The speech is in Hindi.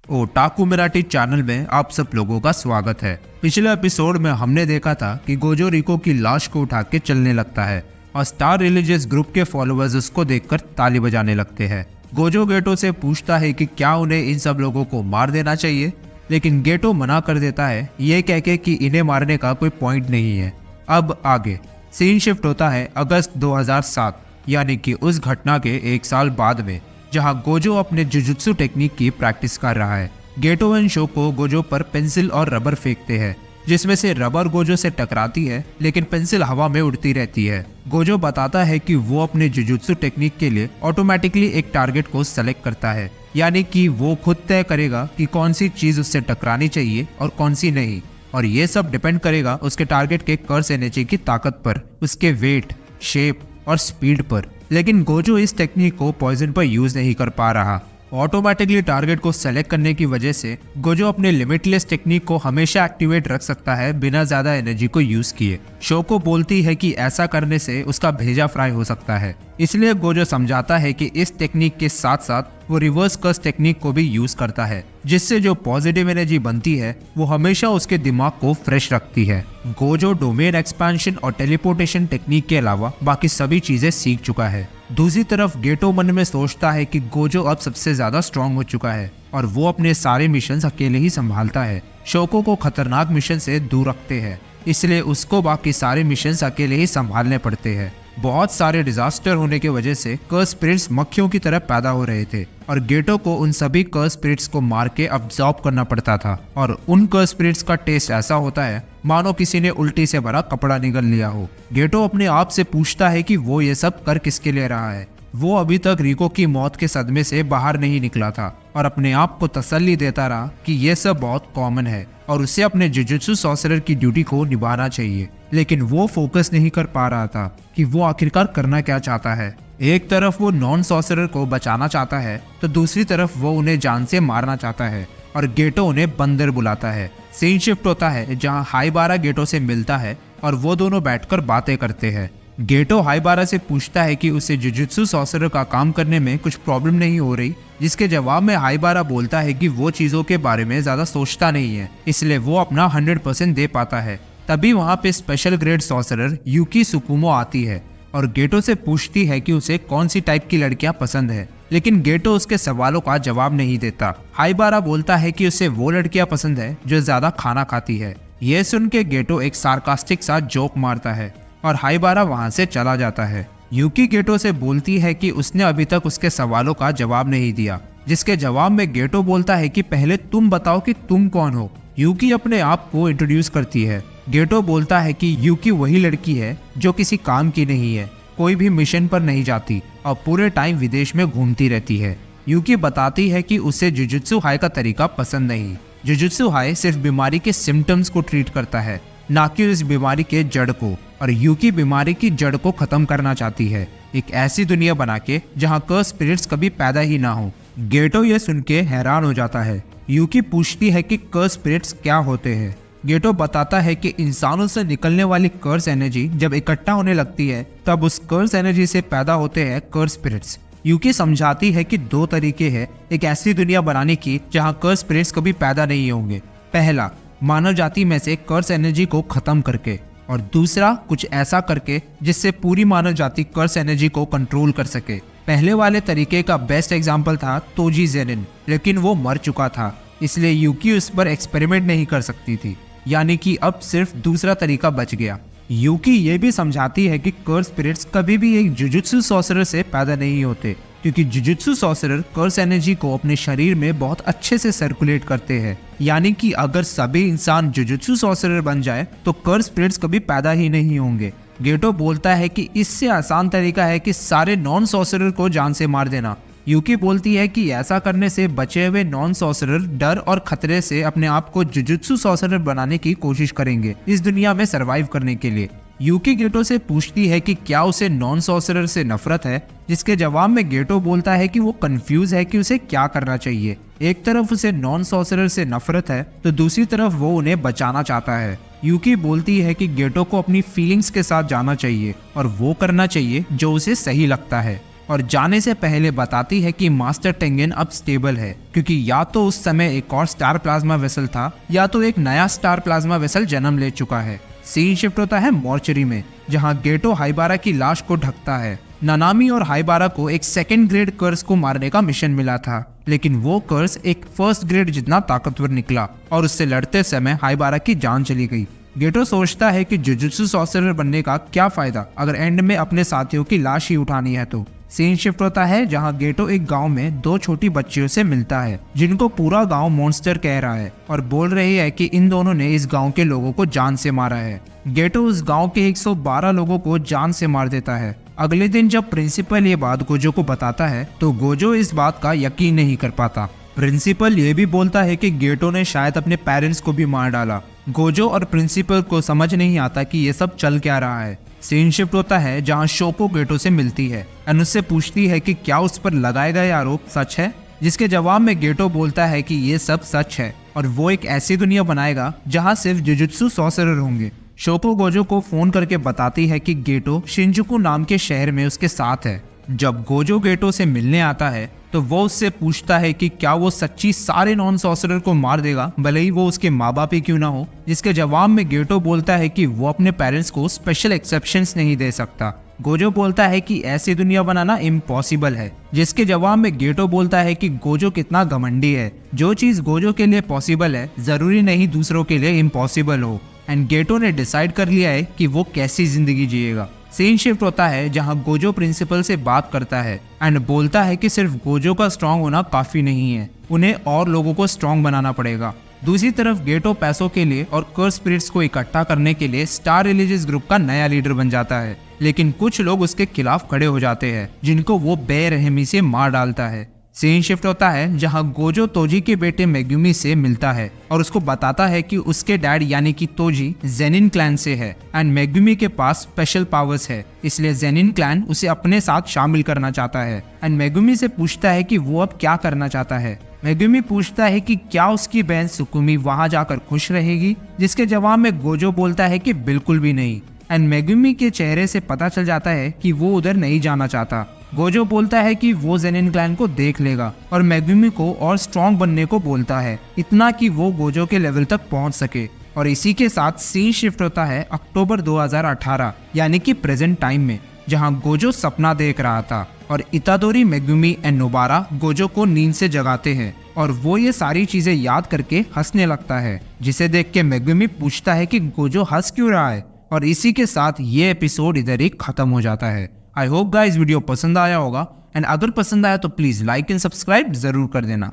ओटाकू मराठी चैनल में आप सब लोगों का स्वागत है। पिछले एपिसोड में हमने देखा था कि गोजो रिको की लाश को उठा के चलने लगता है और स्टार रिलीजियस ग्रुप के फॉलोअर्स उसको देखकर ताली बजाने लगते हैं। गोजो गेटो से पूछता है कि क्या उन्हें इन सब लोगों को मार देना चाहिए, लेकिन गेटो मना कर देता है, ये कह के कि इन्हें मारने का कोई पॉइंट नहीं है। अब आगे सीन शिफ्ट होता है अगस्त 2007, यानी कि उस घटना के एक साल बाद में, जहां गोजो अपने जुजुत्सु टेक्निक की प्रैक्टिस कर रहा है। गेटो एंड शोको गोजो पर पेंसिल और रबर फेंकते हैं, जिसमें से रबर गोजो से टकराती है लेकिन पेंसिल हवा में उड़ती रहती है। गोजो बताता है कि वो अपने जुजुत्सु टेक्निक के लिए ऑटोमेटिकली एक टारगेट को सेलेक्ट करता है, यानी कि वो खुद तय करेगा कि कौन सी चीज उससे टकरानी चाहिए और कौन सी नहीं, और ये सब डिपेंड करेगा उसके टारगेट के कर्स एनर्जी की ताकत पर, उसके वेट, शेप और स्पीड पर। लेकिन गोजो इस टेक्निक को पॉइजन पर यूज नहीं कर पा रहा। ऑटोमेटिकली टारगेट को सेलेक्ट करने की वजह से गोजो अपने लिमिटलेस टेक्निक को हमेशा एक्टिवेट रख सकता है बिना ज्यादा एनर्जी को यूज किए। शोको बोलती है कि ऐसा करने से उसका भेजा फ्राई हो सकता है, इसलिए गोजो समझाता है कि इस टेक्निक के साथ साथ वो रिवर्स कर्स टेक्निक को भी यूज करता है, जिससे जो पॉजिटिव एनर्जी बनती है वो हमेशा उसके दिमाग को फ्रेश रखती है। गोजो डोमेन एक्सपेंशन और टेलीपोर्टेशन टेक्निक के अलावा बाकी सभी चीजें सीख चुका है। दूसरी तरफ गेटो मन में सोचता है कि गोजो अब सबसे ज्यादा स्ट्रांग हो चुका है और वो अपने सारे मिशन अकेले ही संभालता है। शोको को खतरनाक मिशन से दूर रखते हैं, इसलिए उसको बाकी सारे मिशन अकेले ही संभालने पड़ते हैं। बहुत सारे डिजास्टर होने की वजह से कर्स स्पिरिट्स मक्खियों की तरह पैदा हो रहे थे और गेटो को उन सभी कर्स स्पिरिट्स को मार के अब्सॉर्ब करना पड़ता था, और उन कर्स स्पिरिट्स का टेस्ट ऐसा होता है मानो किसी ने उल्टी से भरा कपड़ा निगल लिया हो। गेटो अपने आप से पूछता है कि वो ये सब कर किसके लिए रहा है। वो अभी तक रिको की मौत के सदमे से बाहर नहीं निकला था और अपने आप को तसल्ली देता रहा कि ये सब बहुत कॉमन है और उसे अपने जुजुत्सु सॉर्सरर की ड्यूटी को निभाना चाहिए। लेकिन वो फोकस नहीं कर पा रहा था कि वो आखिरकार करना क्या चाहता है। एक तरफ वो नॉन सॉर्सरर को बचाना चाहता है तो दूसरी तरफ वो उन्हें जान से मारना चाहता है, और गेटो उन्हें बंदर बुलाता है। सीन शिफ्ट होता है जहाँ हाइबारा गेटो से मिलता है और वो दोनों बैठकर बातें करते हैं। गेटो हाइबारा से पूछता है कि उसे जुजुत्सु सॉर्सरर का काम करने में कुछ प्रॉब्लम नहीं हो रही, जिसके जवाब में हाइबारा बोलता है कि वो चीजों के बारे में ज्यादा सोचता नहीं है, इसलिए वो अपना 100% दे पाता है। तभी वहाँ पे स्पेशल ग्रेड सॉर्सरर यूकी सुकुमो आती है और गेटो से पूछती है कि उसे कौन सी टाइप की लड़कियां पसंद है, लेकिन गेटो उसके सवालों का जवाब नहीं देता। हाइबारा बोलता है कि उसे वो लड़कियां पसंद है जो ज्यादा खाना खाती है। ये सुन के गेटो एक सार्कास्टिक सा जोक मारता है और हाइबारा वहां से चला जाता है। यूकी गेटो से बोलती है कि उसने अभी तक उसके सवालों का जवाब नहीं दिया, जिसके जवाब में गेटो बोलता है कि पहले तुम बताओ कि तुम कौन हो। यूकी अपने आप को इंट्रोड्यूस करती है। गेटो बोलता है कि यूकी वही लड़की है जो किसी काम की नहीं है, कोई भी मिशन पर नहीं जाती और पूरे टाइम विदेश में घूमती रहती है। यूकी बताती है कि उसे जुजुत्सु हाई का तरीका पसंद नहीं। जुजुत्सु हाई सिर्फ बीमारी के सिम्टम्स को ट्रीट करता है, ना कि उस बीमारी के जड़ को, और यूकी बीमारी की जड़ को खत्म करना चाहती है, एक ऐसी दुनिया बना के जहाँ कर्स स्पिरिट्स कभी पैदा ही ना हो। गेटो ये सुन के हैरान हो जाता है। यूकी पूछती है कि कर्स स्पिरिट्स क्या होते हैं। गेटो बताता है कि इंसानों से निकलने वाली कर्स एनर्जी जब इकट्ठा होने लगती है तब उस कर्स एनर्जी से पैदा होते हैं कर्स स्पिरिट्स। यूकी समझाती है कि दो तरीके हैं एक ऐसी दुनिया बनाने की जहां कर्स स्पिरिट्स कभी पैदा नहीं होंगे। पहला, मानव जाति में से कर्स एनर्जी को खत्म करके, और दूसरा, कुछ ऐसा करके जिससे पूरी मानव जाति कर्स एनर्जी को कंट्रोल कर सके। पहले वाले तरीके का बेस्ट एग्जाम्पल था तोजी जेनिन, लेकिन वो मर चुका था, इसलिए यूकी उस पर एक्सपेरिमेंट नहीं कर सकती थी, यानी कि अब सिर्फ दूसरा तरीका बच गया। यूकी ये भी समझाती है कि कर्स स्पिरिट्स कभी भी एक जुजुत्सु सॉर्सरर से पैदा नहीं होते, क्योंकि जुजुत्सु सॉर्सरर कर्स एनर्जी को अपने शरीर में बहुत अच्छे से सर्कुलेट करते हैं। यानी कि अगर सभी इंसान जुजुत्सु सॉर्सरर बन जाए तो कर्स स्पिरिट्स कभी पैदा ही नहीं होंगे। गेटो बोलता है कि इससे आसान तरीका है कि सारे नॉन सॉर्सरर को जान से मार देना। यूकी बोलती है कि ऐसा करने से बचे हुए नॉन सॉर्सरर डर और खतरे से अपने आप को जुजुत्सु सॉर्सरर बनाने की कोशिश करेंगे इस दुनिया में सरवाइव करने के लिए। यूकी गेटो से पूछती है कि क्या उसे नॉन सॉर्सरर से नफरत है, जिसके जवाब में गेटो बोलता है कि वो कंफ्यूज है कि उसे क्या करना चाहिए। एक तरफ उसे नॉन सॉर्सरर से नफरत है तो दूसरी तरफ वो उन्हें बचाना चाहता है। यूकी बोलती है कि गेटो को अपनी फीलिंग्स के साथ जाना चाहिए और वो करना चाहिए जो उसे सही लगता है। और जाने से पहले बताती है कि मास्टर टेंगेन अब स्टेबल है, क्योंकि या तो उस समय एक और स्टार प्लाज्मा वेसल था या तो एक नया स्टार प्लाज्मा वेसल जन्म ले चुका है। सीन शिफ्ट होता है मॉर्चरी में, जहां गेटो हाइबारा की लाश को ढकता है। नानामी और हाइबारा को एक सेकंड ग्रेड कर्स को मारने का मिशन मिला था, लेकिन वो कर्स एक फर्स्ट ग्रेड जितना ताकतवर निकला और उससे लड़ते समय हाइबारा की जान चली गई। गेटो सोचता है कि जुजुत्सु सॉर्सरर बनने का क्या फायदा अगर एंड में अपने साथियों की लाश ही उठानी है तो। सीन शिफ्ट होता है जहां गेटो एक गांव में 2 छोटी बच्चियों से मिलता है, जिनको पूरा गांव मॉन्स्टर कह रहा है और बोल रही है कि इन दोनों ने इस गांव के लोगों को जान से मारा है। गेटो उस गांव के 112 लोगों को जान से मार देता है। अगले दिन जब प्रिंसिपल ये बात गोजो को बताता है तो गोजो इस बात का यकीन नहीं कर पाता। प्रिंसिपल ये भी बोलता है कि गेटो ने शायद अपने पेरेंट्स को भी मार डाला। गोजो और प्रिंसिपल को समझ नहीं आता कि ये सब चल क्या रहा है। सीन शिफ्ट होता है जहां शोको गेटो से मिलती है और उससे पूछती है कि क्या उस पर लगाए गए आरोप सच है, जिसके जवाब में गेटो बोलता है कि ये सब सच है और वो एक ऐसी दुनिया बनाएगा जहां सिर्फ जुजुत्सु सॉर्सरर होंगे। शोको गोजो को फोन करके बताती है कि गेटो शिंजुकु नाम के शहर में उसके साथ है। जब गोजो गेटो से मिलने आता है तो वो उससे पूछता है कि क्या वो सच्ची सारे नॉन सॉर्सरर को मार देगा, भले ही वो उसके माँ बाप ही क्यों ना हो। जिसके जवाब में गेटो बोलता है कि वो अपने पेरेंट्स को स्पेशल एक्सेप्शंस नहीं दे सकता। गोजो बोलता है कि ऐसी दुनिया बनाना इम्पॉसिबल है, जिसके जवाब में गेटो बोलता है कि गोजो कितना घमंडी है। जो चीज गोजो के लिए पॉसिबल है जरूरी नहीं दूसरों के लिए इम्पॉसिबल हो। एंड गेटो ने डिसाइड कर लिया है कि वो कैसी जिंदगी जिएगा। सीन शिफ्ट होता है जहां गोजो प्रिंसिपल से बात करता है एंड बोलता है कि सिर्फ गोजो का स्ट्रांग होना काफी नहीं है, उन्हें और लोगों को स्ट्रांग बनाना पड़ेगा। दूसरी तरफ गेटो पैसों के लिए और कर्स स्पिरिट्स को इकट्ठा करने के लिए स्टार रिलीजियस ग्रुप का नया लीडर बन जाता है, लेकिन कुछ लोग उसके खिलाफ खड़े हो जाते हैं जिनको वो बेरहमी से मार डालता है। सीन शिफ्ट होता है जहां गोजो तोजी के बेटे मेगुमी से मिलता है और उसको बताता है कि उसके डैड यानी कि तोजी जेनिन क्लैन से है एंड मेगुमी के पास स्पेशल पावर्स है, इसलिए जेनिन क्लैन उसे अपने साथ शामिल करना चाहता है। एंड मेगुमी से पूछता है कि वो अब क्या करना चाहता है। मेगुमी पूछता है कि क्या उसकी बहन सुकुमी वहां जाकर खुश रहेगी, जिसके जवाब में गोजो बोलता है कि बिल्कुल भी नहीं। एंड मेगुमी के चेहरे से पता चल जाता है कि वो उधर नहीं जाना चाहता। गोजो बोलता है कि वो जेनिन क्लैन को देख लेगा और मेगुमी को और स्ट्रॉन्ग बनने को बोलता है, इतना कि वो गोजो के लेवल तक पहुंच सके। और इसी के साथ सीन शिफ्ट होता है अक्टूबर 2018 यानी कि प्रेजेंट टाइम में, जहां गोजो सपना देख रहा था और इतादोरी, मेगुमी एंड नोबारा गोजो को नींद से जगाते हैं और वो ये सारी चीजें याद करके हंसने लगता है, जिसे देख के मेगुमी पूछता है कि गोजो हंस क्यों रहा है। और इसी के साथ ये एपिसोड इधर ही खत्म हो जाता है। आई होप गाइस वीडियो पसंद आया होगा एंड अगर पसंद आया तो प्लीज लाइक एंड सब्सक्राइब जरूर कर देना।